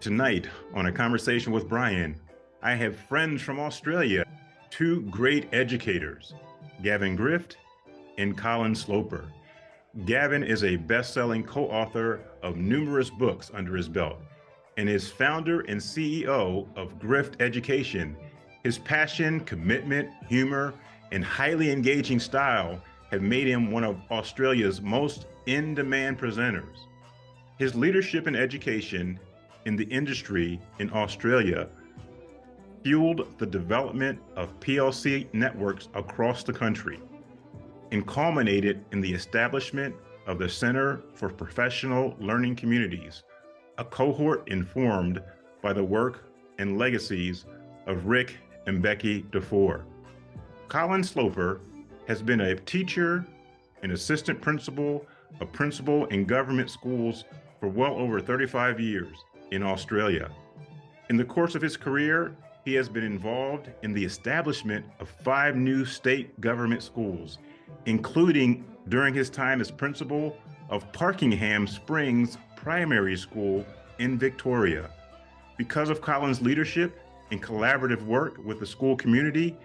Tonight, on A Conversation with Brian, I have friends from Australia, two great educators, Gavin Grift and Colin Sloper. Gavin is a best-selling co-author of numerous books under his belt and is founder and CEO of Grift Education. His passion, commitment, humor, and highly engaging style have made him one of Australia's most in-demand presenters. His leadership in education in the industry in Australia fueled the development of PLC networks across the country and culminated in the establishment of the Center for Professional Learning Communities, a cohort informed by the work and legacies of Richard and Rebecca DuFour. Colin Sloper has been a teacher, an assistant principal, a principal in government schools for well over 35 years in Australia. In the course of his career, he has been involved in the establishment of 5 new state government schools, including during his time as principal of Parkingham Springs Primary School in Victoria. Because of Colin's leadership and collaborative work with the school community,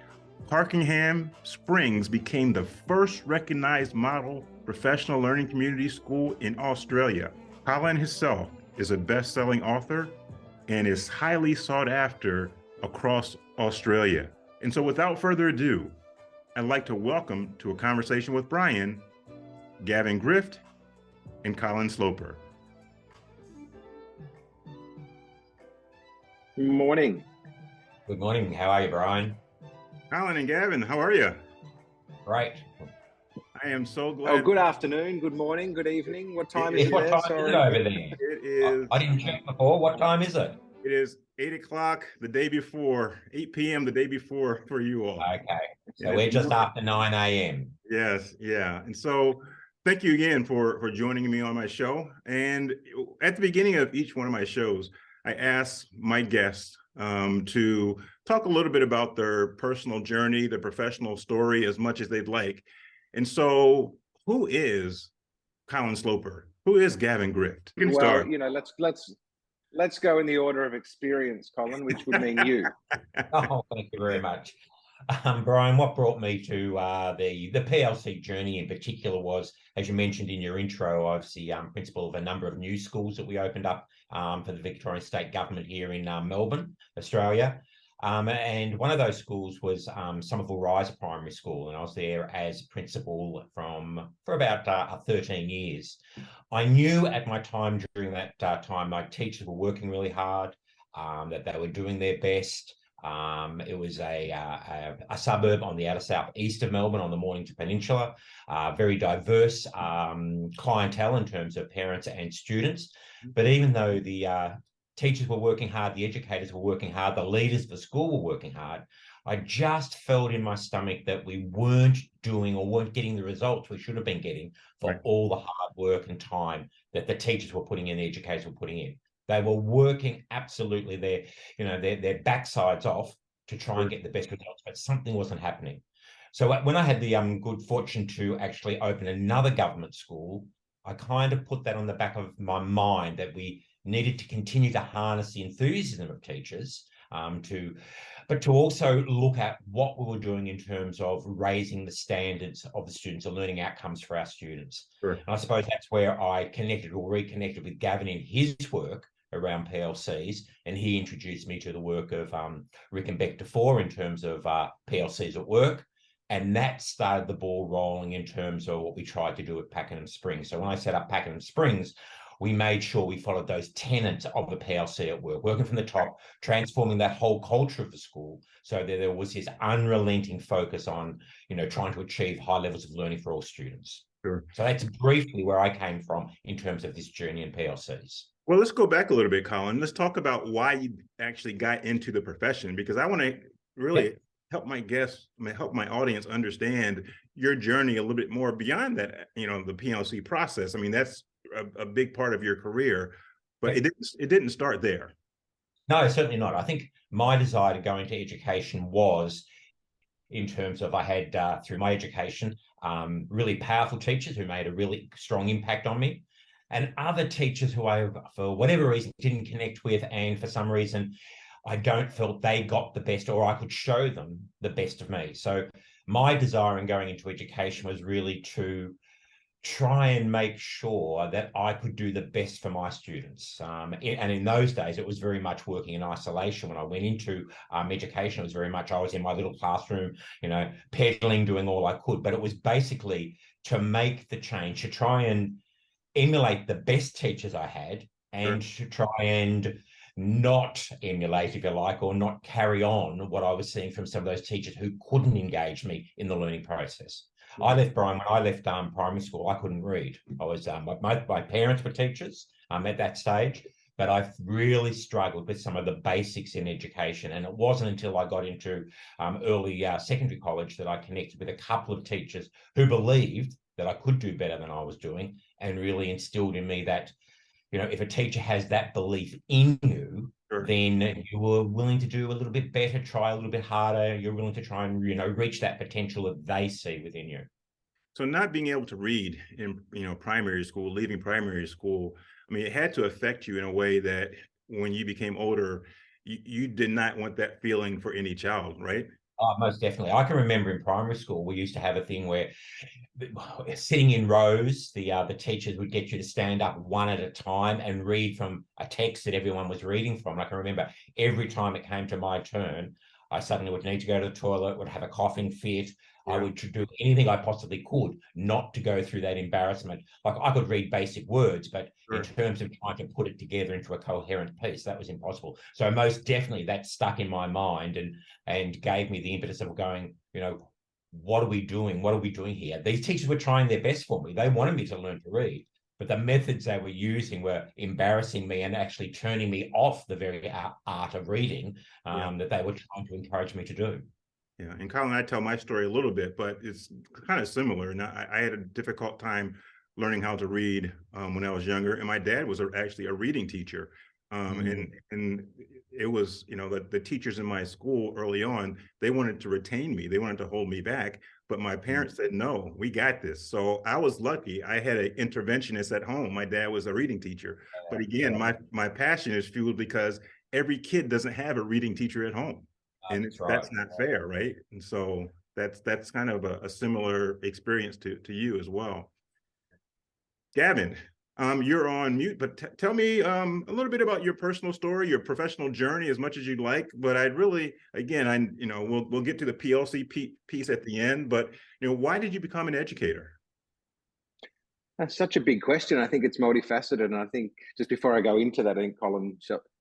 Parkingham Springs became the first recognized model professional learning community school in Australia. Colin himself is a best-selling author and is highly sought after across Australia. And so without further ado, I'd like to welcome to A Conversation with Brian, Gavin Grift and Colin Sloper. Morning. Good morning. How are you, Brian? Colin and Gavin, how are you? Great. I am so glad. Oh, good afternoon, good morning, good evening. What time is it What there? time is it over there? It is. I didn't check before. What time is it? It is 8 o'clock the day before, 8 p.m. the day before for you all. Okay. So we're just after 9 a.m. Yes, yeah. And so thank you again for joining me on my show. And at the beginning of each one of my shows, I ask my guests to talk a little bit about their personal journey, their professional story, as much as they'd like. And so who is Colin Sloper? Who is Gavin Grift? You can start. You know, let's go in the order of experience, Colin, which would mean you. Oh, thank you very much. Brian, what brought me to the PLC journey in particular was, as you mentioned in your intro, I was the principal of a number of new schools that we opened up for the Victorian State Government here in Melbourne, Australia. And one of those schools was Somerville Rise Primary School, and I was there as principal for about 13 years. I knew at my time during that time my teachers were working really hard, that they were doing their best. It was a suburb on the outer southeast of Melbourne on the Mornington Peninsula, very diverse clientele in terms of parents and students. But even though the teachers were working hard, the educators were working hard, the leaders of the school were working hard, I just felt in my stomach that we weren't doing or weren't getting the results we should have been getting for all the hard work and time that the teachers were putting in, the educators were putting in. They were working absolutely their backsides off to try and get the best results, but something wasn't happening. So when I had the good fortune to actually open another government school, I kind of put that on the back of my mind that we needed to continue to harness the enthusiasm of teachers, but to also look at what we were doing in terms of raising the standards of the students, the learning outcomes for our students. Sure. And I suppose that's where I connected or reconnected with Gavin in his work around PLCs, and he introduced me to the work of Richard and Rebecca DuFour in terms of PLCs at work. And that started the ball rolling in terms of what we tried to do at Pakenham Springs. So when I set up Pakenham Springs, we made sure we followed those tenets of the PLC at work, working from the top, transforming that whole culture of the school so that there was this unrelenting focus on, trying to achieve high levels of learning for all students. Sure. So that's briefly where I came from in terms of this journey in PLCs. Well, let's go back a little bit, Colin. Let's talk about why you actually got into the profession, because I want to really help my guests, help my audience understand your journey a little bit more beyond that, the PLC process. I mean, that's a big part of your career, but it didn't start there. No, certainly not. I think my desire to go into education was in terms of I had, through my education, really powerful teachers who made a really strong impact on me. and other teachers who I, for whatever reason, didn't connect with, and for some reason, I don't feel they got the best, or I could show them the best of me. So my desire in going into education was really to try and make sure that I could do the best for my students. And in those days, it was very much working in isolation. When I went into education, it was very much I was in my little classroom, pedaling, doing all I could. But it was basically to make the change, to try and emulate the best teachers I had, and to try and not emulate, if you like, or not carry on what I was seeing from some of those teachers who couldn't engage me in the learning process. I left, Brian, when I left primary school, I couldn't read. I was, my parents were teachers at that stage, but I really struggled with some of the basics in education. And it wasn't until I got into early secondary college that I connected with a couple of teachers who believed that I could do better than I was doing, and really instilled in me that, if a teacher has that belief in you, then you were willing to do a little bit better, try a little bit harder. You're willing to try and, reach that potential that they see within you. So not being able to read in, primary school, leaving primary school, I mean, it had to affect you in a way that when you became older, you did not want that feeling for any child, right? Oh, most definitely. I can remember in primary school, we used to have a thing where sitting in rows, the teachers would get you to stand up one at a time and read from a text that everyone was reading from. And I can remember every time it came to my turn, I suddenly would need to go to the toilet, would have a coughing fit. I would do anything I possibly could not to go through that embarrassment. Like, I could read basic words, but in terms of trying to put it together into a coherent piece, that was impossible. So most definitely that stuck in my mind and gave me the impetus of going, what are we doing? What are we doing here? These teachers were trying their best for me. They wanted me to learn to read, but the methods they were using were embarrassing me and actually turning me off the very art of reading that they were trying to encourage me to do. Yeah, and Colin, I tell my story a little bit, but it's kind of similar. And I had a difficult time learning how to read when I was younger, and my dad was actually a reading teacher. And it was, the teachers in my school early on, they wanted to retain me. They wanted to hold me back. But my parents said, no, we got this. So I was lucky. I had an interventionist at home. My dad was a reading teacher. But again, my passion is fueled because every kid doesn't have a reading teacher at home. And that's not fair, right? And so that's kind of a similar experience to you as well. Gavin, you're on mute, but tell me a little bit about your personal story, your professional journey, as much as you'd like. But I'd really, again, we'll get to the PLC piece at the end. But why did you become an educator? That's such a big question. I think it's multifaceted, and I think just before I go into that, I think Colin,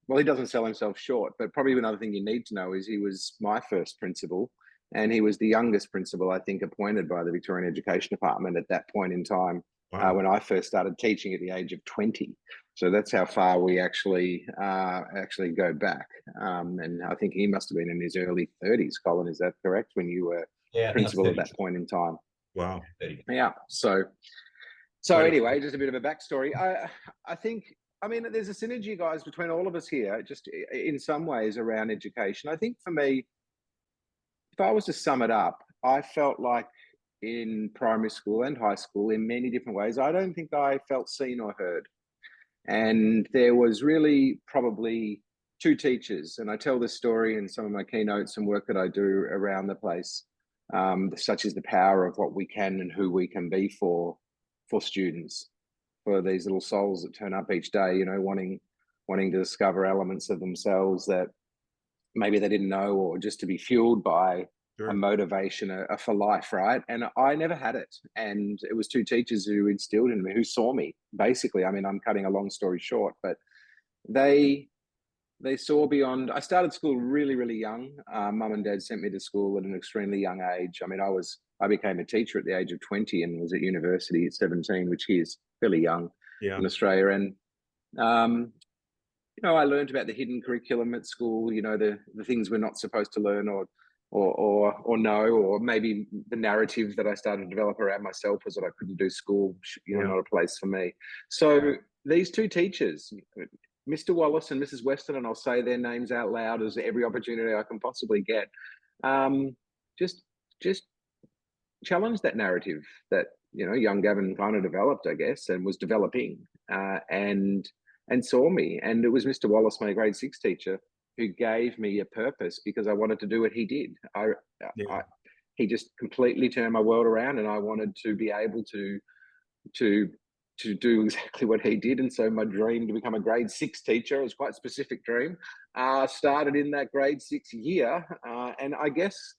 well, he doesn't sell himself short, but probably another thing you need to know is he was my first principal, and he was the youngest principal, I think, appointed by the Victorian Education Department at that point in time. Wow. When I first started teaching at the age of 20. So that's how far we actually go back. And I think he must have been in his early 30s. Colin, is that correct? When you were principal at that point in time? Wow. Yeah. So anyway, just a bit of a backstory. I think, there's a synergy, guys, between all of us here, just in some ways around education. I think for me, if I was to sum it up, I felt like in primary school and high school, in many different ways, I don't think I felt seen or heard. And there was really probably two teachers, and I tell this story in some of my keynotes and work that I do around the place, such as the power of what we can and who we can be for students, for these little souls that turn up each day, wanting to discover elements of themselves that maybe they didn't know, or just to be fueled by a motivation for life, right? And I never had it. And it was two teachers who instilled in me, who saw me, basically. I'm cutting a long story short, but they saw beyond. I started school really, really young. Mum and Dad sent me to school at an extremely young age. I became a teacher at the age of 20 and was at university at 17, which is fairly young in Australia. And, I learned about the hidden curriculum at school, the things we're not supposed to learn or know, or maybe the narrative that I started to develop around myself was that I couldn't do school, not a place for me. So these two teachers, Mr. Wallace and Mrs. Weston, and I'll say their names out loud as every opportunity I can possibly get, just challenged that narrative that, young Gavin kind of developed, I guess, and was developing. and saw me. And it was Mr. Wallace, my grade 6 teacher, who gave me a purpose because I wanted to do what he did. He just completely turned my world around, and I wanted to be able to do exactly what he did. And so my dream to become a grade 6 teacher, it was quite a specific dream, started in that grade 6 year, and I guess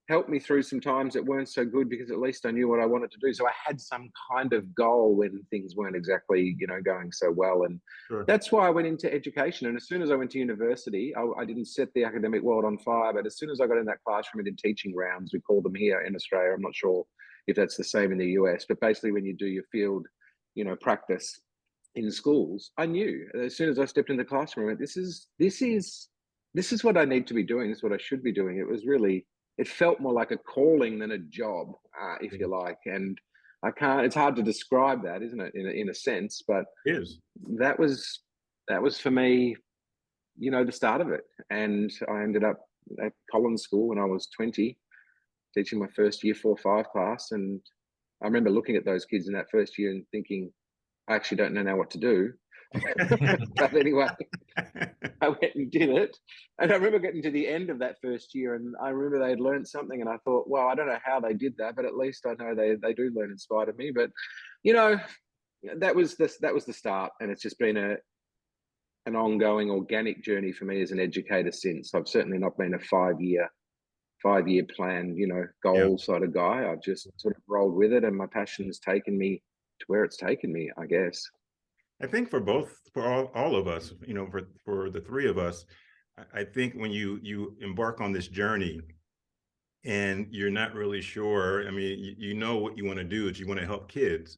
helped me through some times that weren't so good, because at least I knew what I wanted to do. So I had some kind of goal when things weren't exactly, going so well. And that's why I went into education. And as soon as I went to university, I didn't set the academic world on fire, but as soon as I got in that classroom and did teaching rounds, we call them here in Australia, I'm not sure if that's the same in the US, but basically when you do your field, practice in schools, I knew as soon as I stepped in the classroom, I went, this is what I need to be doing. This is what I should be doing. It felt more like a calling than a job, if you like. And it's hard to describe that, isn't it, in a sense, but it is. That was for me, the start of it. And I ended up at Colin School when I was 20, teaching my first year 4-5 class. And I remember looking at those kids in that first year and thinking, I actually don't know now what to do. But anyway, I went and did it. And I remember getting to the end of that first year, and I remember they'd learned something, and I thought, well, I don't know how they did that, but at least I know they do learn in spite of me. But that was the start, and it's just been an ongoing organic journey for me as an educator since. I've certainly not been a five-year plan, goal sort of guy. I've just sort of rolled with it, and my passion has taken me to where it's taken me, I guess. I think for all of us, for the three of us, I think when you embark on this journey and you're not really sure, I mean, you know what you want to do is you want to help kids,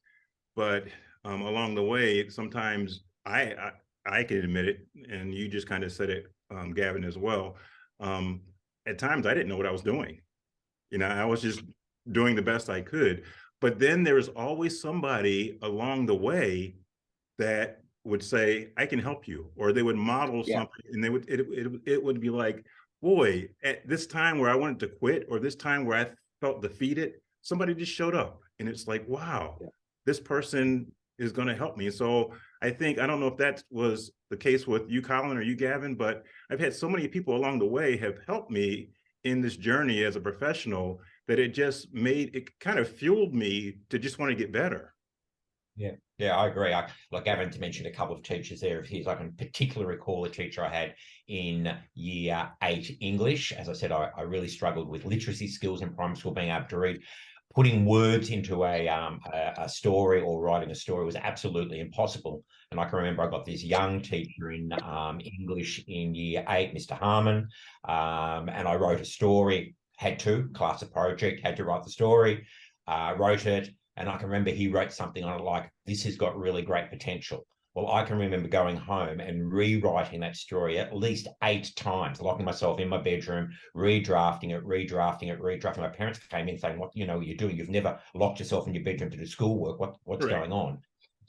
but along the way, sometimes I can admit it, and you just kind of said it, Gavin, as well. At times I didn't know what I was doing. I was just doing the best I could, but then there was always somebody along the way that would say, I can help you, or they would model something, and it would be like, boy, at this time where I wanted to quit, or this time where I felt defeated, somebody just showed up, and it's like, wow, this person is going to help me. So I don't know if that was the case with you, Colin, or you, Gavin, but I've had so many people along the way have helped me in this journey as a professional that it kind of fueled me to just want to get better. Yeah, I agree. Like Gavin mentioned a couple of teachers there of his. I can particularly recall a teacher I had in year 8 English. As I said, I really struggled with literacy skills in primary school, being able to read. Putting words into a story or writing a story was absolutely impossible. And I can remember I got this young teacher in English in year 8, Mr. Harmon, and I wrote a story, class a project, had to write the story, wrote it. And I can remember he wrote something on it like, this has got really great potential. Well, I can remember going home and rewriting that story at least 8 times, locking myself in my bedroom, redrafting it. My parents came in saying, what are you doing? You've never locked yourself in your bedroom to do schoolwork. What's going on?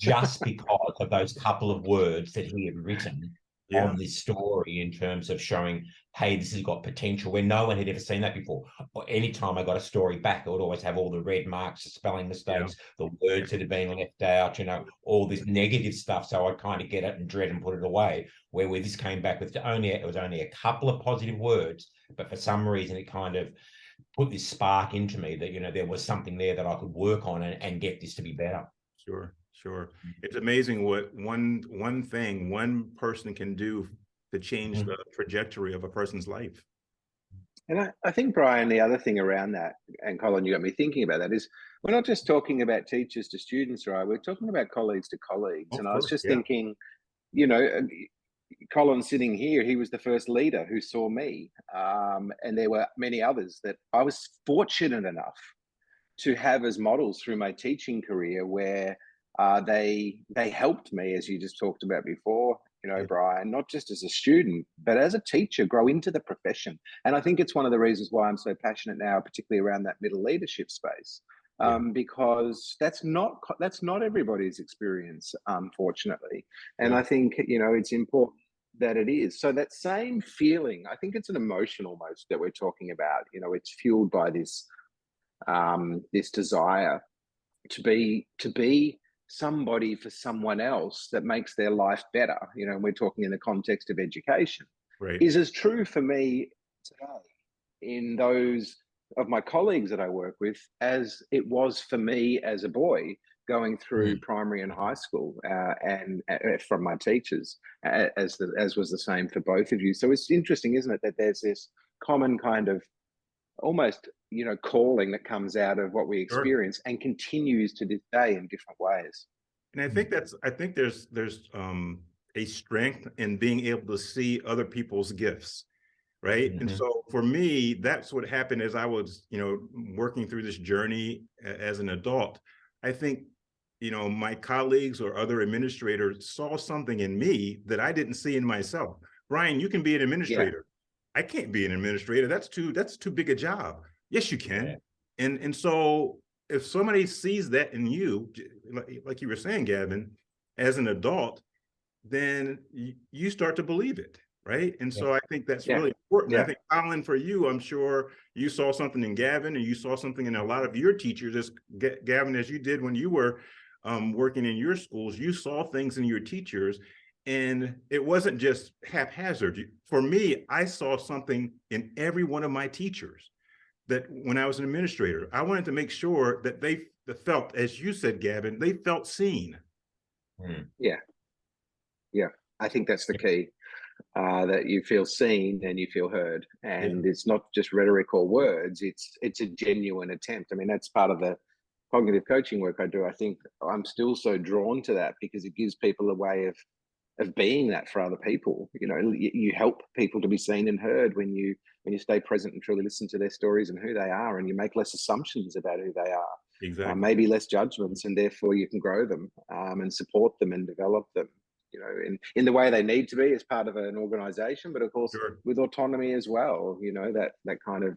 Just because of those couple of words that he had written on this story, in terms of showing, hey, this has got potential, where no one had ever seen that before. Or anytime I got a story back, it would always have all the red marks, the spelling mistakes, the words that had been left out, all this negative stuff. So I'd kind of get it and dread and put it away. Where this came back with it was only a couple of positive words, but for some reason it kind of put this spark into me that, there was something there that I could work on and get this to be better. Sure. It's amazing what one person can do to change the trajectory of a person's life. And I think, Brian, the other thing around that, and Colin, you got me thinking about that, is we're not just talking about teachers to students, right? We're talking about colleagues to colleagues. And I was just thinking, Colin sitting here, he was the first leader who saw me. And there were many others that I was fortunate enough to have as models through my teaching career, where they helped me, as you just talked about before, Brian, not just as a student, but as a teacher, grow into the profession. And I think it's one of the reasons why I'm so passionate now, particularly around that middle leadership space, because that's not everybody's experience, unfortunately. And I think, it's important that it is. So that same feeling, I think it's an emotion almost that we're talking about. It's fueled by this this desire to be somebody for someone else that makes their life better, and we're talking in the context of education, Right. is as true for me today in those of my colleagues that I work with as it was for me as a boy going through primary and high school, and from my teachers, as was the same for both of you. So it's interesting, isn't it, that there's this common kind of almost calling that comes out of what we Sure. experience and continues to this day in different ways. And I think there's a strength in being able to see other people's gifts, right? And so for me, that's what happened as I was, working through this journey as an adult. I think, my colleagues or other administrators saw something in me that I didn't see in myself. Brian, you can be an administrator. I can't be an administrator. That's too big a job. Yes, you can. And so if somebody sees that in you, like you were saying, Gavin, as an adult, then you start to believe it, right? And so I think that's really important. I think, Colin, for you, I'm sure you saw something in Gavin, and you saw something in a lot of your teachers, as Gavin, as you did when you were working in your schools. You saw things in your teachers, and it wasn't just haphazard. For me, I saw something in every one of my teachers that when I was an administrator, I wanted to make sure that they felt, as you said, Gavin, they felt seen. Yeah, I think that's the key, that you feel seen and you feel heard. And it's not just rhetoric or words, it's a genuine attempt. I mean, that's part of the cognitive coaching work I do. I think I'm still so drawn to that because it gives people a way of being that for other people. You help people to be seen and heard when you stay present and truly listen to their stories and who they are, and you make less assumptions about who they are. Exactly. Maybe less judgments, and therefore you can grow them, and support them and develop them, in the way they need to be as part of an organization, but of course with autonomy as well, that kind of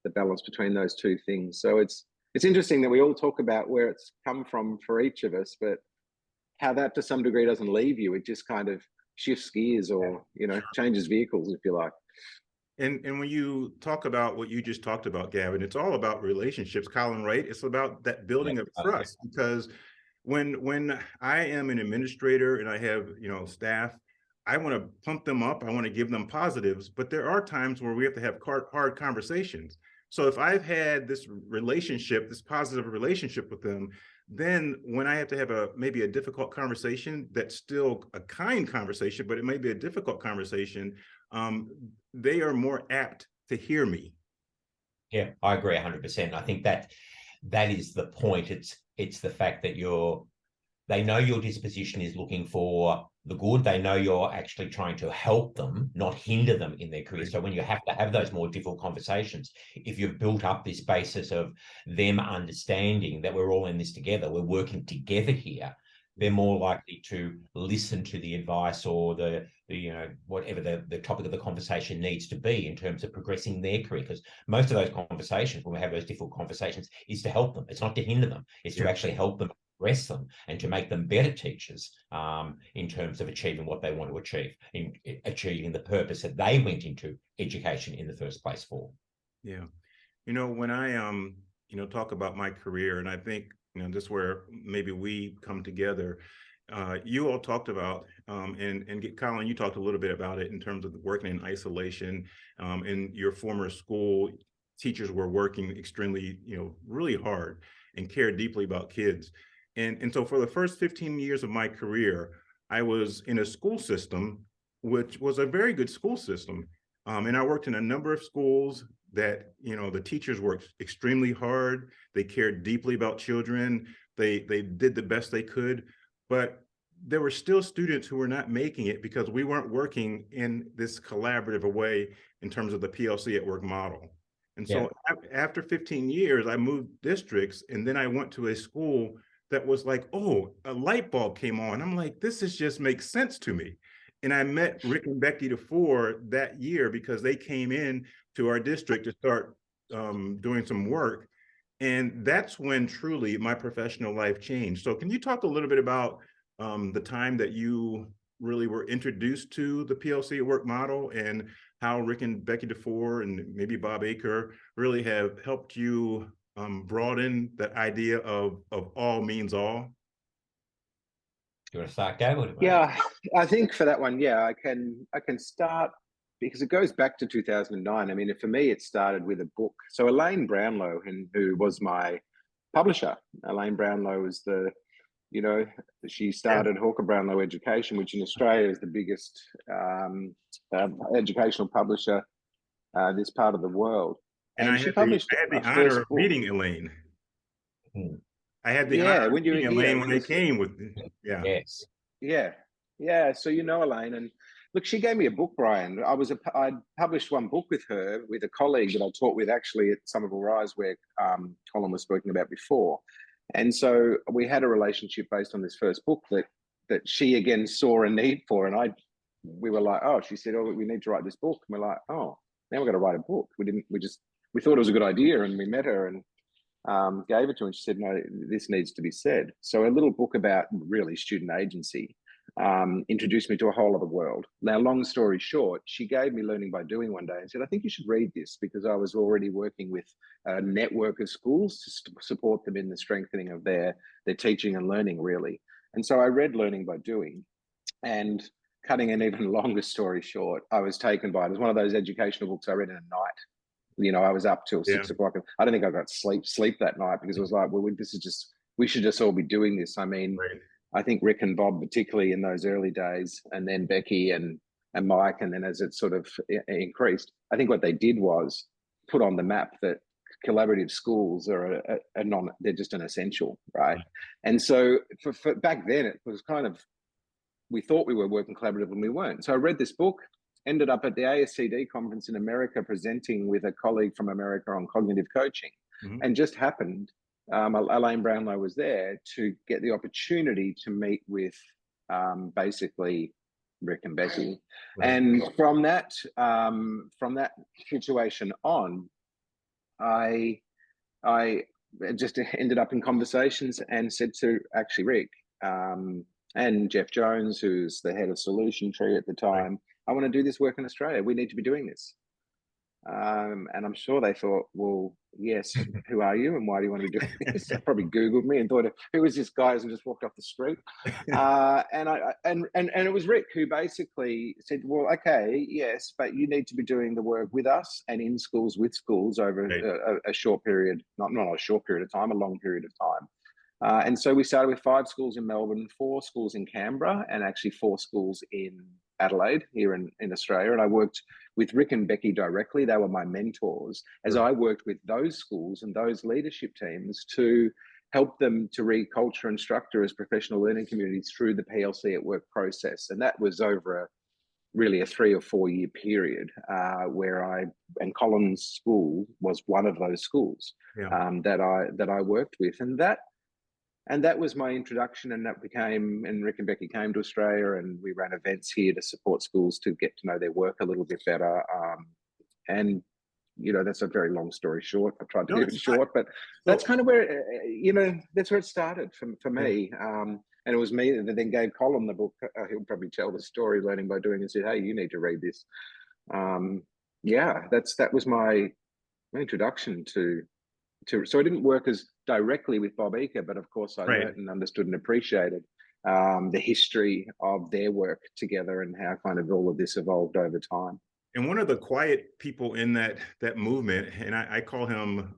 the balance between those two things. So it's interesting that we all talk about where it's come from for each of us, but how that to some degree doesn't leave you. It just kind of shifts gears or, changes vehicles, if you like. And when you talk about what you just talked about, Gavin, it's all about relationships, Colin, right? It's about that building of trust, because when I am an administrator and I have, staff, I want to pump them up. I want to give them positives, but there are times where we have to have hard conversations. So if I've had this relationship, this positive relationship with them, then when I have to have maybe a difficult conversation, that's still a kind conversation, but it may be a difficult conversation, they are more apt to hear me. Yeah, I agree 100%. I think that is the point. It's the fact that they know your disposition is looking for the good. They know you're actually trying to help them, not hinder them in their career. So when you have to have those more difficult conversations, if you've built up this basis of them understanding that we're all in this together, we're working together here, they're more likely to listen to the advice or the whatever the topic of the conversation needs to be in terms of progressing their career. Because most of those conversations, when we have those difficult conversations, is to help them. It's not to hinder them. It's to actually help them, progress them, and to make them better teachers, in terms of achieving what they want to achieve, in achieving the purpose that they went into education in the first place for. Yeah. When I talk about my career, and I think this is where maybe we come together. You all talked about, and Colin, you talked a little bit about it in terms of working in isolation. In your former school, teachers were working extremely, really hard and cared deeply about kids. And so for the first 15 years of my career, I was in a school system, which was a very good school system. And I worked in a number of schools that, the teachers worked extremely hard. They cared deeply about children. They did the best they could, but there were still students who were not making it because we weren't working in this collaborative way in terms of the PLC at Work model. And so after 15 years, I moved districts, and then I went to a school that was like, oh, a light bulb came on. I'm like, this just makes sense to me. And I met Rick and Becky DuFour that year because they came in to our district to start doing some work. And that's when truly my professional life changed. So can you talk a little bit about the time that you really were introduced to the PLC at Work model, and how Rick and Becky DuFour and maybe Bob Aker really have helped you broaden that idea of all means all? you want to start, Gavin? Yeah, I think for that one, yeah, I can start because it goes back to 2009. I mean, for me, it started with a book. So Elaine Brownlow, who was my publisher, Elaine Brownlow was she started Hawker Brownlow Education, which in Australia is the biggest educational publisher this part of the world. And She published I had the a honor first of book. meeting Elaine. I had the Yeah, honor when of you were meeting here, Elaine when I came with, yeah. Yes. Yeah. So Elaine, and look, she gave me a book, Brian. I published one book with her with a colleague that I taught with actually at Somerville Rise, where Colin was speaking about before. And so we had a relationship based on this first book that she again saw a need for, and we were like, oh, she said, oh, we need to write this book, and we're like, oh, now we've got to write a book. We thought it was a good idea, and we met her and gave it to her, and she said, no, this needs to be said. So a little book about really student agency introduced me to a whole other world. Now, long story short, she gave me Learning by Doing one day and said, I think you should read this, because I was already working with a network of schools to support them in the strengthening of their teaching and learning, really. And so I read Learning by Doing, and cutting an even longer story short, I was taken by it. It was one of those educational books I read in a night. I was up till 6 o'clock. I don't think I got sleep that night, because it was like, well, we should just all be doing this. I mean, right. I think Rick and Bob, particularly in those early days, and then Becky and Mike, and then as it sort of increased, I think what they did was put on the map that collaborative schools are they're just an essential, right? And so for back then, it was kind of, we thought we were working collaboratively, and we weren't. So I read this book, ended up at the ASCD conference in America, presenting with a colleague from America on cognitive coaching, and just happened, Elaine Brownlow was there to get the opportunity to meet with basically Rick and Becky. And from that situation on, I just ended up in conversations and said to actually Rick and Jeff Jones, who's the head of Solution Tree at the time, I want to do this work in Australia. We need to be doing this. And I'm sure they thought, well, yes, who are you and why do you want to do this? They probably Googled me and thought, who is this guy who just walked off the street? And it was Rick who basically said, well, okay, yes, but you need to be doing the work with us and in schools with schools over a short period, not a short period of time, a long period of time. And so we started with 5 schools in Melbourne, 4 schools in Canberra, and actually 4 schools in Adelaide here in Australia. And I worked with Rick and Becky directly. They were my mentors as I worked with those schools and those leadership teams to help them to reculture and structure as professional learning communities through the PLC at Work process. And that was over really a 3 or 4 year period where Colin's school was one of those schools that I worked with. And that was my introduction, and Rick and Becky came to Australia, and we ran events here to support schools to get to know their work a little bit better. And, that's a very long story short. I tried to keep it short, but that's kind of where, that's where it started for me. And it was me that then gave Colin the book. He'll probably tell the story, Learning by Doing, and said, hey, you need to read this. That was my introduction to so I didn't work as directly with Bob Eaker, but of course I learned and understood and appreciated the history of their work together and how kind of all of this evolved over time. And one of the quiet people in that movement, and I call him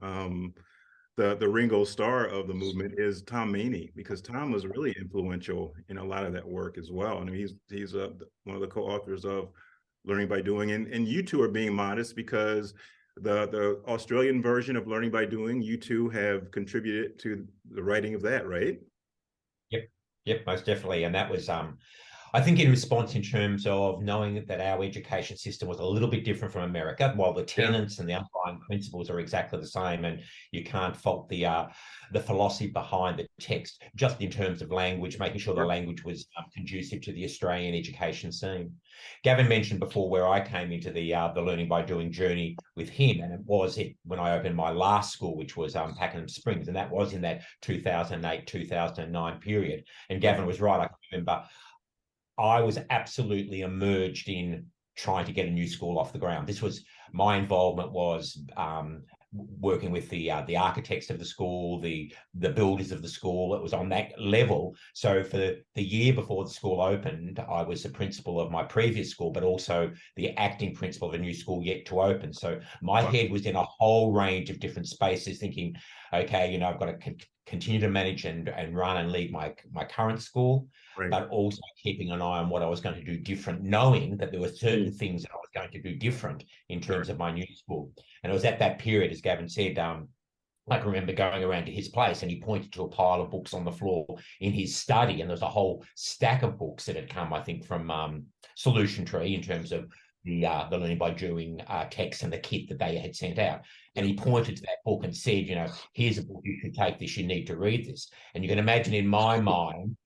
the Ringo Starr of the movement, is Tom Maney, because Tom was really influential in a lot of that work as well. I mean, he's one of the co-authors of Learning by Doing, and you two are being modest because the Australian version of Learning by Doing, you two have contributed to the writing of that, right? Yep, most definitely. And that was, I think, in response in terms of knowing that our education system was a little bit different from America, while the tenets and the underlying principles are exactly the same, and you can't fault the philosophy behind the text, just in terms of language, making sure the language was conducive to the Australian education scene. Gavin mentioned before where I came into the Learning by Doing journey with him, and it was when I opened my last school, which was Pakenham Springs, and that was in that 2008-2009 period. And Gavin was right. I can remember I was absolutely immersed in trying to get a new school off the ground. My involvement was working with the architects of the school, the builders of the school. It was on that level. So for the year before the school opened, I was the principal of my previous school, but also the acting principal of a new school yet to open. So my head was in a whole range of different spaces, thinking, okay, you know, I've got to continue to manage and run and lead my current school, Right. but also keeping an eye on what I was going to do different, knowing that there were certain things that I was going to do different in terms of my new school. And it was at that period, as Gavin said, I can remember going around to his place and he pointed to a pile of books on the floor in his study, and there was a whole stack of books that had come, I think, from Solution Tree in terms of the learning by doing text and the kit that they had sent out. And he pointed to that book and said, you know, here's a book, you should take this, you need to read this. And you can imagine in my mind,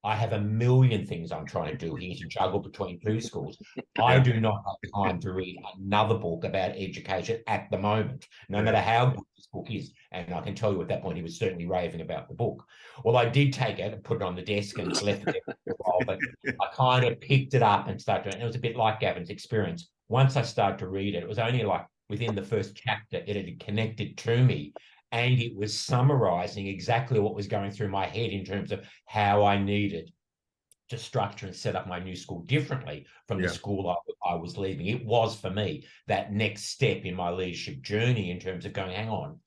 I have a million things I'm trying to do here to juggle between two schools. I do not have time to read another book about education at the moment, no matter how good this book is. And I can tell you at that point, he was certainly raving about the book. Well, I did take it and put it on the desk and left it there for a while, but I kind of picked it up and started, and it was a bit like Gavin's experience. Once I started to read it, it was only like within the first chapter, it had connected to me. And it was summarizing exactly what was going through my head in terms of how I needed to structure and set up my new school differently from the school I was leaving. It was, for me, that next step in my leadership journey in terms of going, hang on,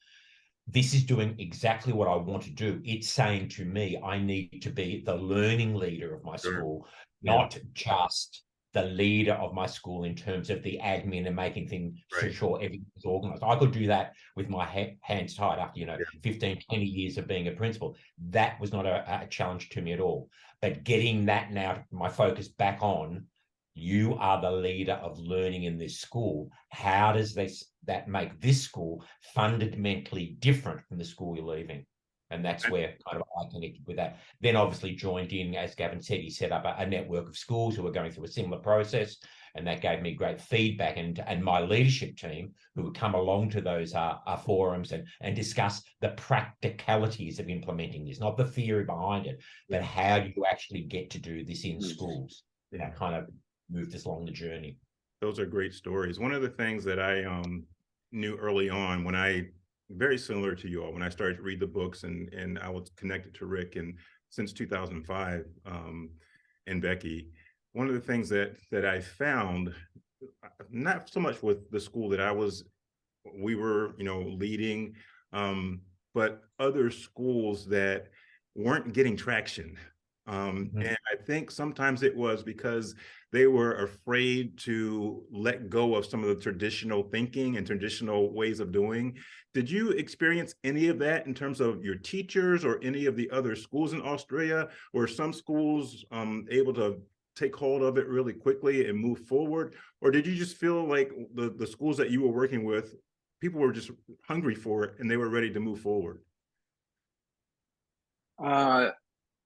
this is doing exactly what I want to do. It's saying to me, I need to be the learning leader of my school, not just the leader of my school in terms of the admin and making things sure everything is organized. I could do that with my hands tied after, 15, 20 years of being a principal. That was not a challenge to me at all. But getting that now, my focus back on, you are the leader of learning in this school. How does that make this school fundamentally different from the school you're leaving? And that's where kind of I connected with that. Then obviously joined in, as Gavin said, he set up a network of schools who were going through a similar process. And that gave me great feedback. And my leadership team, who would come along to those forums and discuss the practicalities of implementing this, not the theory behind it, but how do you actually get to do this in schools? That kind of moved us along the journey. Those are great stories. One of the things that I knew early on, very similar to you all, when I started to read the books and I was connected to Rick and since 2005 and Becky, one of the things that I found, not so much with the school that we were leading, but other schools that weren't getting traction. And I think sometimes it was because they were afraid to let go of some of the traditional thinking and traditional ways of doing. Did you experience any of that in terms of your teachers or any of the other schools in Australia? Were some schools able to take hold of it really quickly and move forward? Or did you just feel like the schools that you were working with, people were just hungry for it and they were ready to move forward?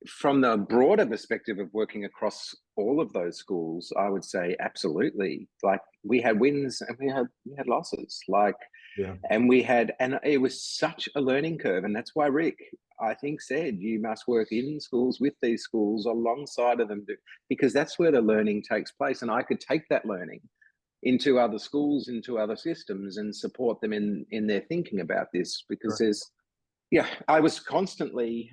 From the broader perspective of working across all of those schools, I would say absolutely. Like, we had wins and we had losses. And it was such a learning curve. And that's why Rick, I think, said you must work in schools with these schools alongside of them, because that's where the learning takes place. And I could take that learning into other schools, into other systems, and support them in their thinking about this, because I was constantly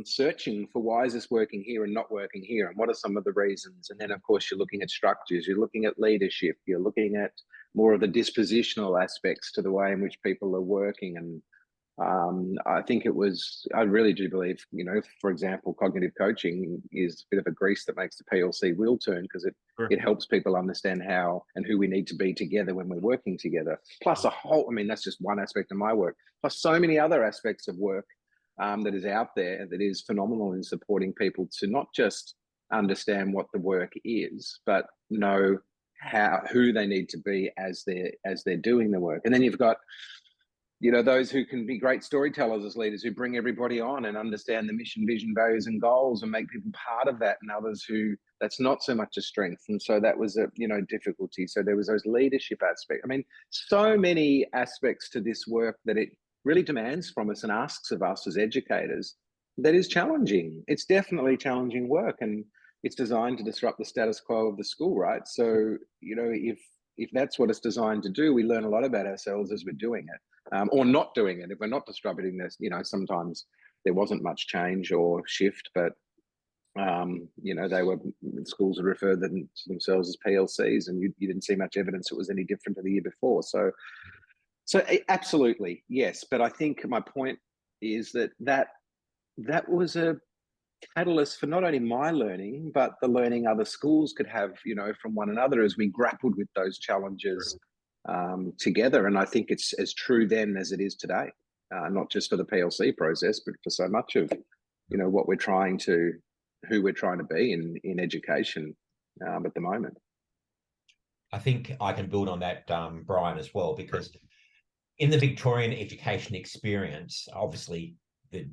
searching for why is this working here and not working here, and what are some of the reasons. And then, of course, you're looking at structures, you're looking at leadership, you're looking at more of the dispositional aspects to the way in which people are working. And I really do believe, for example, cognitive coaching is a bit of a grease that makes the PLC wheel turn, because it helps people understand how and who we need to be together when we're working together. Plus that's just one aspect of my work, plus so many other aspects of work that is out there that is phenomenal in supporting people to not just understand what the work is, but know who they need to be as they're doing the work. And then you've got those who can be great storytellers as leaders, who bring everybody on and understand the mission, vision, values, and goals, and make people part of that. And others who that's not so much a strength. And so that was a difficulty. So there was those leadership aspects. I mean, so many aspects to this work that it really demands from us and asks of us as educators. That is challenging. It's definitely challenging work, and it's designed to disrupt the status quo of the school, right? So if if that's what it's designed to do, we learn a lot about ourselves as we're doing it, or not doing it. If we're not disrupting this, sometimes there wasn't much change or shift, but schools would refer to themselves as PLCs, and you didn't see much evidence it was any different to the year before. So absolutely, yes. But I think my point is that was a catalyst for not only my learning, but the learning other schools could have, from one another as we grappled with those challenges together. And I think it's as true then as it is today, not just for the PLC process, but for so much of, who we're trying to be in education at the moment. I think I can build on that, Brian, as well, because in the Victorian education experience, obviously the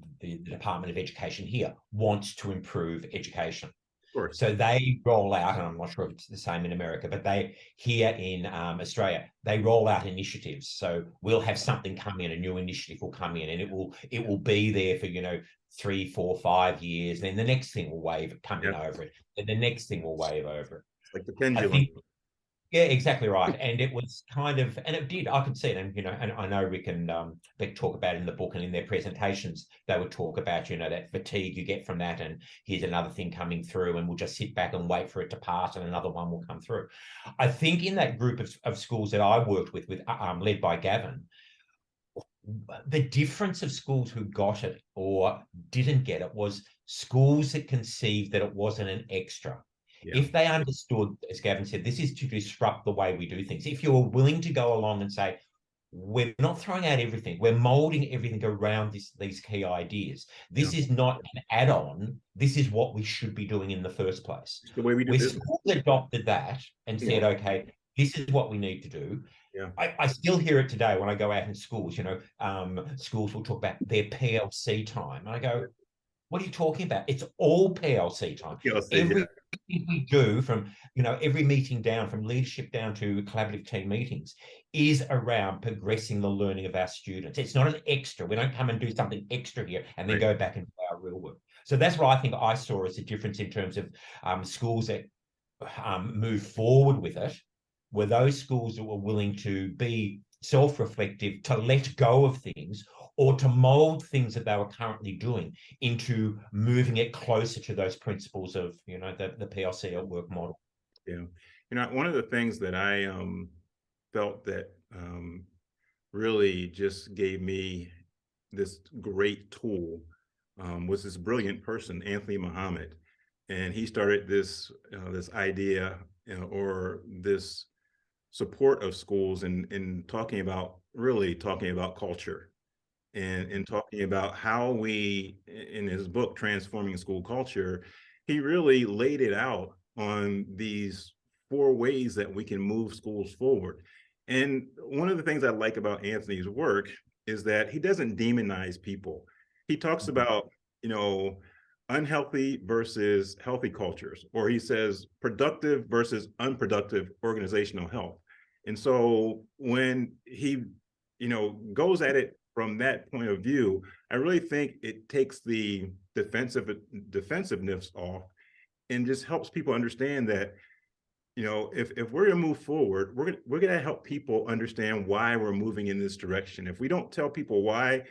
Department of Education here wants to improve education. Sure. So they roll out, and I'm not sure if it's the same in America, but they here in Australia, they roll out initiatives. So we'll have something come in, a new initiative will come in, and it will be there for 3, 4, 5 years. Then the next thing will come in over it. Then the next thing will wave over it. It's like the pendulum. Yeah, exactly right. And it was kind of, and it did, I could see it. And, and I know Rick and Beck talk about it in the book, and in their presentations, they would talk about, that fatigue you get from that. And here's another thing coming through, and we'll just sit back and wait for it to pass, and another one will come through. I think in that group of schools that I worked with led by Gavin, the difference of schools who got it or didn't get it was schools that conceived that it wasn't an extra. Yeah. If they understood, as Gavin said, this is to disrupt the way we do things. If you're willing to go along and say, we're not throwing out everything, we're molding everything around these key ideas. This is not an add-on. This is what we should be doing in the first place. It's the way we do business. Schools adopted that and said, okay, this is what we need to do. Yeah. I still hear it today when I go out in schools. Schools will talk about their PLC time. And I go, what are you talking about? It's all PLC time. Everything we do, from every meeting down, from leadership down to collaborative team meetings, is around progressing the learning of our students. It's not an extra. We don't come and do something extra here and then go back and do our real work. So that's what I think I saw as a difference in terms of schools that move forward with it, were those schools that were willing to be self-reflective, to let go of things, or to mold things that they were currently doing into moving it closer to those principles of, the PLC at work model. Yeah. One of the things that I felt that really just gave me this great tool was this brilliant person, Anthony Muhammad. And he started this idea or this support of schools in talking about culture. And talking about how we, in his book, Transforming School Culture, he really laid it out on these 4 ways that we can move schools forward. And one of the things I like about Anthony's work is that he doesn't demonize people. He talks about, unhealthy versus healthy cultures, or he says productive versus unproductive organizational health. And so when he, goes at it from that point of view, I really think it takes the defensiveness off and just helps people understand that, if we're going to move forward, we're going to help people understand why we're moving in this direction. If we don't tell people why,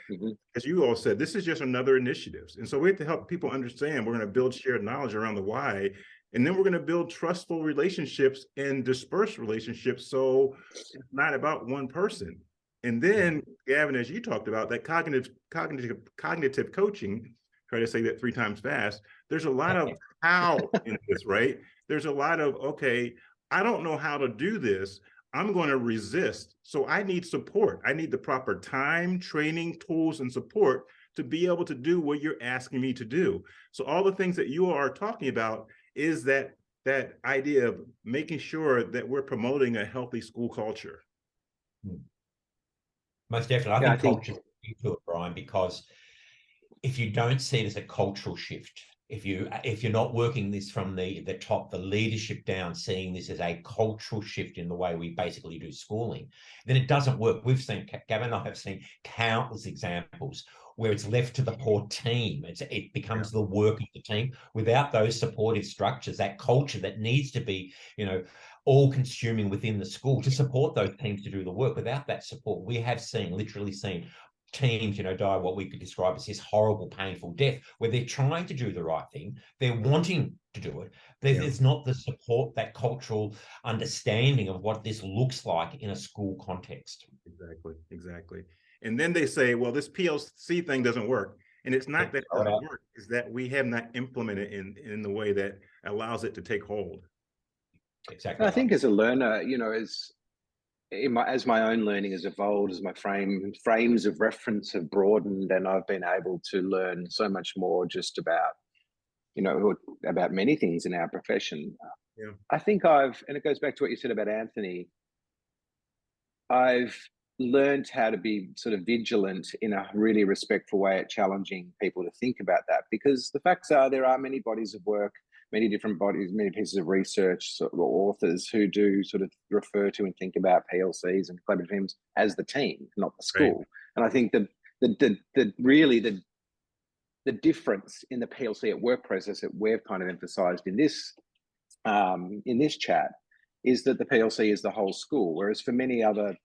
as you all said, this is just another initiative. And so we have to help people understand we're going to build shared knowledge around the why, and then we're going to build trustful relationships and dispersed relationships. So it's not about one person. And then, Gavin, as you talked about, that cognitive coaching, try to say that 3 times fast, there's a lot of how in this, right? There's a lot of, okay, I don't know how to do this. I'm going to resist. So I need support. I need the proper time, training, tools, and support to be able to do what you're asking me to do. So all the things that you are talking about is that idea of making sure that we're promoting a healthy school culture. Most definitely. I think culture is key to it, Brian, because if you don't see it as a cultural shift, if you're not working this from the top, the leadership down, seeing this as a cultural shift in the way we basically do schooling, then it doesn't work. We've seen, Gavin and I have seen countless examples where it's left to the poor team. It becomes the work of the team without those supportive structures, that culture that needs to be, all consuming within the school to support those teams to do the work. Without that support, we have literally seen teams, die what we could describe as this horrible, painful death, where they're trying to do the right thing, they're wanting to do it. There's not the support, that cultural understanding of what this looks like in a school context. Exactly. And then they say, well, this PLC thing doesn't work. And it's not that it doesn't work, it's that we have not implemented it in the way that allows it to take hold. Exactly. I think as a learner, as my own learning has evolved, as my frames of reference have broadened, and I've been able to learn so much more just about, about many things in our profession. I think and it goes back to what you said about Anthony, I've learned how to be sort of vigilant in a really respectful way at challenging people to think about that, because the facts are there are many bodies of work, many different bodies, many pieces of research, or authors who do sort of refer to and think about PLCs and collaborative teams as the team, not the school. Right. And I think that the difference in the PLC at work process that we've kind of emphasised in this chat is that the PLC is the whole school, whereas for many other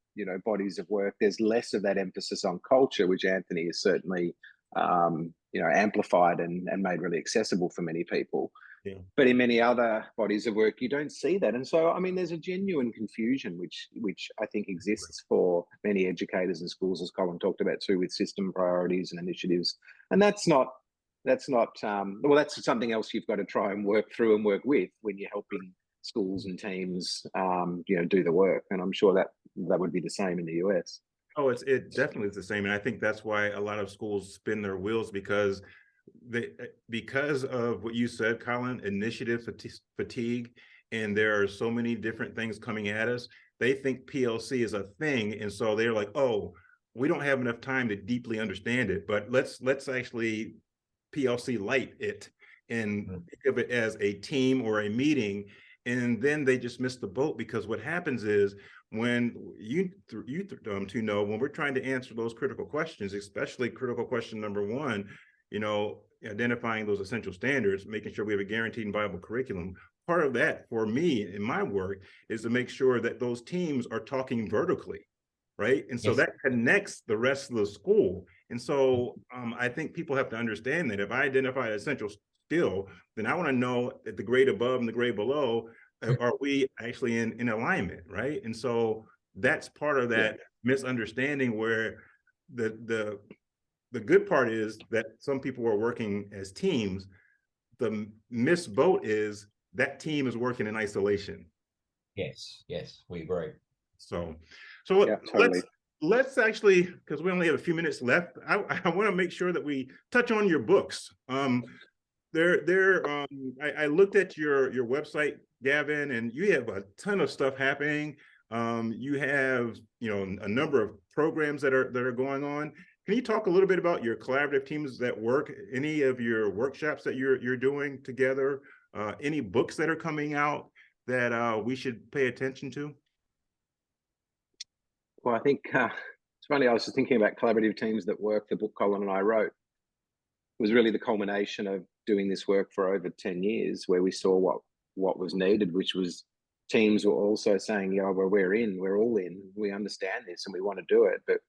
bodies of work, there's less of that emphasis on culture, which Anthony has certainly amplified and made really accessible for many people. Yeah. But in many other bodies of work, you don't see that. And so, there's a genuine confusion which I think exists for many educators and schools, as Colin talked about too, with system priorities and initiatives. And that's something else you've got to try and work through and work with when you're helping schools and teams, do the work. And I'm sure that would be the same in the US. Oh, it definitely is the same. And I think that's why a lot of schools spin their wheels, because of what you said, Colin, initiative fatigue, and there are so many different things coming at us. They think PLC is a thing. And so they're like, oh, we don't have enough time to deeply understand it, but let's actually PLC light it and think of it as a team or a meeting. And then they just miss the boat, because what happens is when when we're trying to answer those critical questions, especially critical question number one, identifying those essential standards, making sure we have a guaranteed and viable curriculum. Part of that for me in my work is to make sure that those teams are talking vertically, right? And so that connects the rest of the school. And so I think people have to understand that if I identify an essential skill, then I want to know at the grade above and the grade below, are we actually in alignment, right? And so that's part of that misunderstanding, where the good part is that some people are working as teams. The missed boat is that team is working in isolation. Yes, we agree. So totally. Let's actually, because we only have a few minutes left, I want to make sure that we touch on your books. I looked at your website, Gavin, and you have a ton of stuff happening. You have, a number of programs that are going on. Can you talk a little bit about your collaborative teams that work? Any of your workshops that you're doing together? Any books that are coming out that we should pay attention to? Well, I think it's funny. I was just thinking about collaborative teams that work. The book Colin and I wrote was really the culmination of doing this work for over 10 years, where we saw what was needed, which was teams were also saying, yeah, well, we're all in, we understand this and we want to do it, but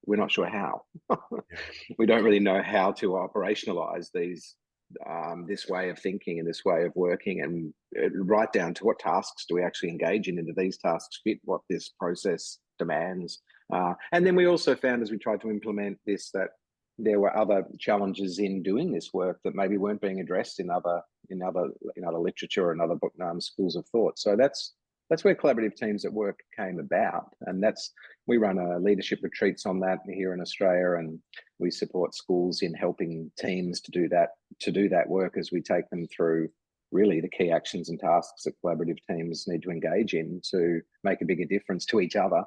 we're not sure how. We don't really know how to operationalize this way of thinking and this way of working, and right down to what tasks do we actually engage in, and do these tasks fit what this process demands. And then we also found, as we tried to implement this, that there were other challenges in doing this work that maybe weren't being addressed in other literature or in other schools of thought. So that's where collaborative teams at work came about, and we run leadership retreats on that here in Australia, and we support schools in helping teams to do that work as we take them through really the key actions and tasks that collaborative teams need to engage in to make a bigger difference to each other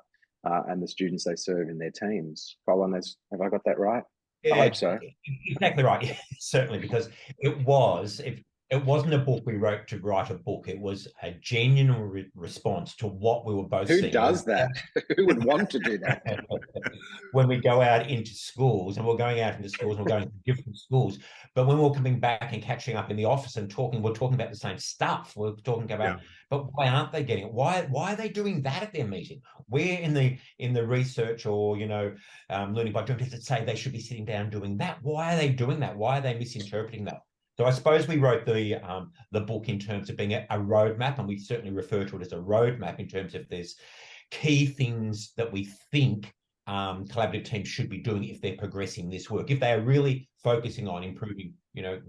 and the students they serve in their teams. Colin, have I got that right? Yeah, I hope so. Exactly right. Certainly, because it was, It wasn't a book we wrote to write a book. It was a genuine response to what we were both Who seeing. does that? Who would want to do that? When we go out into schools, and we're going out into schools, and we're going to different schools, but when we're coming back and catching up in the office and talking, we're talking about the same stuff. We're talking about, but why aren't they getting it? Why are they doing that at their meeting? Where in the research or learning by doing, does it say they should be sitting down doing that? Why are they doing that? Why are they misinterpreting that? So I suppose we wrote the book in terms of being a roadmap, and we certainly refer to it as a roadmap in terms of there's key things that we think collaborative teams should be doing if they're progressing this work. If they are really focusing on improving,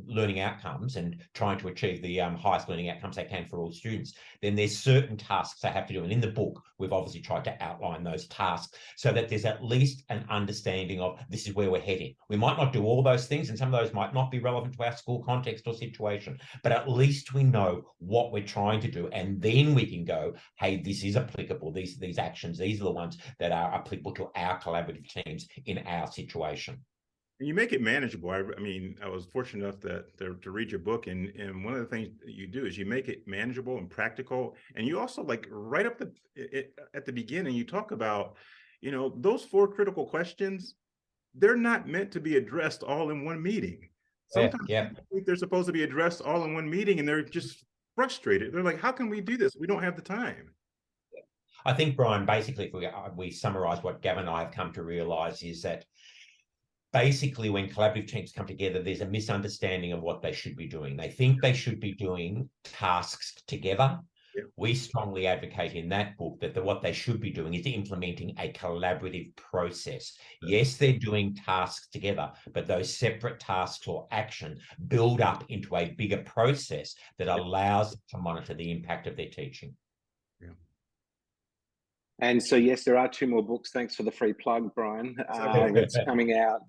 learning outcomes and trying to achieve the highest learning outcomes they can for all students, then there's certain tasks they have to do. And in the book, we've obviously tried to outline those tasks so that there's at least an understanding of this is where we're heading. We might not do all those things, and some of those might not be relevant to our school context or situation, but at least we know what we're trying to do. And then we can go, hey, this is applicable. These actions, these are the ones that are applicable to our collaborative teams in our situation. And you make it manageable. I mean, I was fortunate enough to read your book, and one of the things that you do is you make it manageable and practical. And you also, like, right up at the beginning, you talk about, those 4 critical questions, they're not meant to be addressed all in one meeting. Sometimes people think they're supposed to be addressed all in one meeting, and they're just frustrated. They're like, how can we do this? We don't have the time. I think, Brian, basically, if we summarize what Gavin and I have come to realize is that basically when collaborative teams come together, there's a misunderstanding of what they should be doing. They think they should be doing tasks together. Yeah. We strongly advocate in that book that what they should be doing is implementing a collaborative process. Yes, they're doing tasks together, but those separate tasks or action build up into a bigger process that allows them to monitor the impact of their teaching. Yeah. And so, yes, there are 2 more books. Thanks for the free plug, Brian. That's coming out.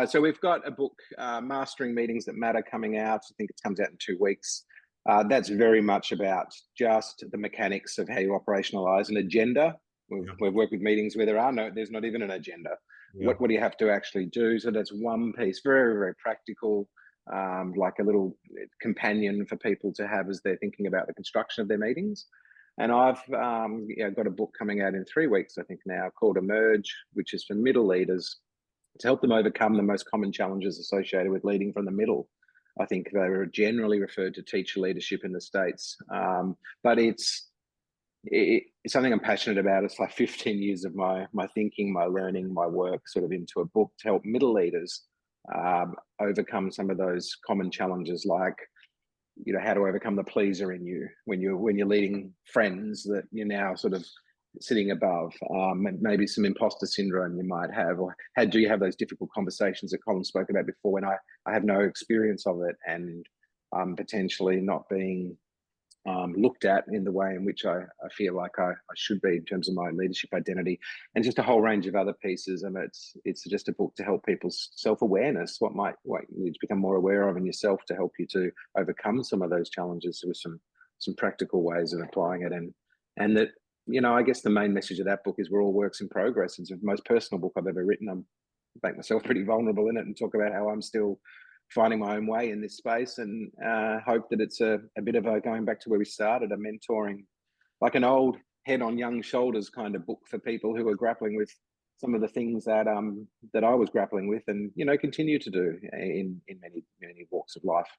So we've got a book, Mastering Meetings That Matter, coming out. I think it comes out in 2 weeks. That's very much about just the mechanics of how you operationalize an agenda. We've worked with meetings where there's not even an agenda. Yeah. What do you have to actually do? So that's one piece, very, very practical, like a little companion for people to have as they're thinking about the construction of their meetings. And I've got a book coming out in 3 weeks, I think now, called Emerge, which is for middle leaders to help them overcome the most common challenges associated with leading from the middle. I think they were generally referred to teacher leadership in the States, but it's something I'm passionate about. It's like 15 years of my thinking, my learning, my work sort of into a book to help middle leaders overcome some of those common challenges, like how to overcome the pleaser in you when you're leading friends that you're now sort of sitting above, and maybe some imposter syndrome you might have, or how do you have those difficult conversations that Colin spoke about before when I have no experience of it, and potentially not being looked at in the way in which I feel like I should be in terms of my leadership identity, and just a whole range of other pieces. And it's just a book to help people's self-awareness, what you need to become more aware of in yourself to help you to overcome some of those challenges with some practical ways of applying it. And that, I guess the main message of that book is we're all works in progress. It's the most personal book I've ever written. I make myself pretty vulnerable in it and talk about how I'm still finding my own way in this space, and hope that it's a bit of a going back to where we started, a mentoring, like an old head on young shoulders kind of book for people who are grappling with some of the things that I was grappling with, and continue to do in many walks of life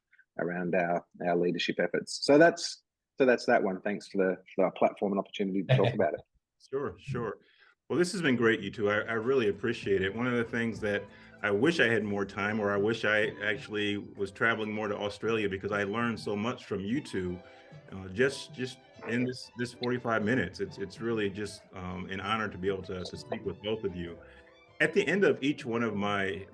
around our leadership efforts. So that's that one. Thanks for the platform and opportunity to talk about it. Sure. Well, this has been great, you two. I really appreciate it. One of the things that I wish I had more time, or I wish I actually was traveling more to Australia, because I learned so much from you two just in this 45 minutes. It's really just an honor to be able to speak with both of you. At the end of each one of my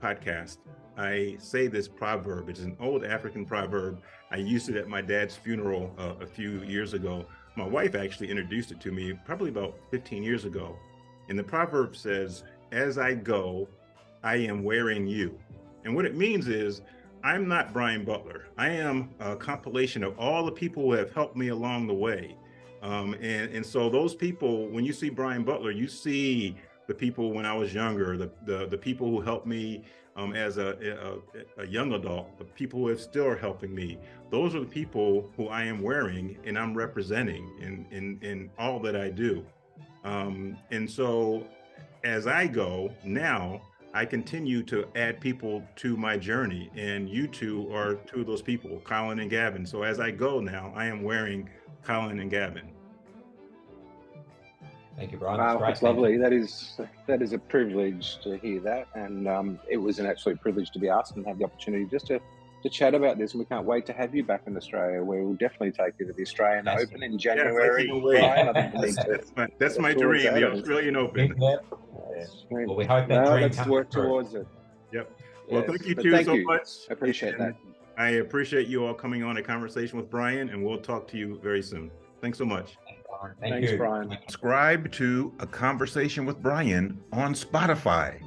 podcasts, I say this proverb. It's an old African proverb. I used it at my dad's funeral a few years ago. My wife actually introduced it to me probably about 15 years ago. And the proverb says, "As I go, I am wearing you." And what it means is, I'm not Brian Butler. I am a compilation of all the people who have helped me along the way. And so those people, when you see Brian Butler, you see the people when I was younger, the people who helped me as a young adult, the people who are still helping me, those are the people who I am wearing and I'm representing in all that I do. And so as I go now, I continue to add people to my journey, and you two are two of those people, Colin and Gavin. So as I go now, I am wearing Colin and Gavin. Thank you, Brian. Wow, That's that's lovely. That is a privilege to hear that, and it was an absolute privilege to be asked and have the opportunity just to chat about this. And we can't wait to have you back in Australia, where we'll definitely take you to the Australian Open in January. Yes, that's my dream, the Australian Open. Well, we hope that dream let's comes work through. Towards it. Yep. Well, Yes, thank you two so much. I appreciate that. I appreciate you all coming on a conversation with Brian, and we'll talk to you very soon. Thanks so much. Thanks, Brian. Subscribe to A Conversation with Brian on Spotify.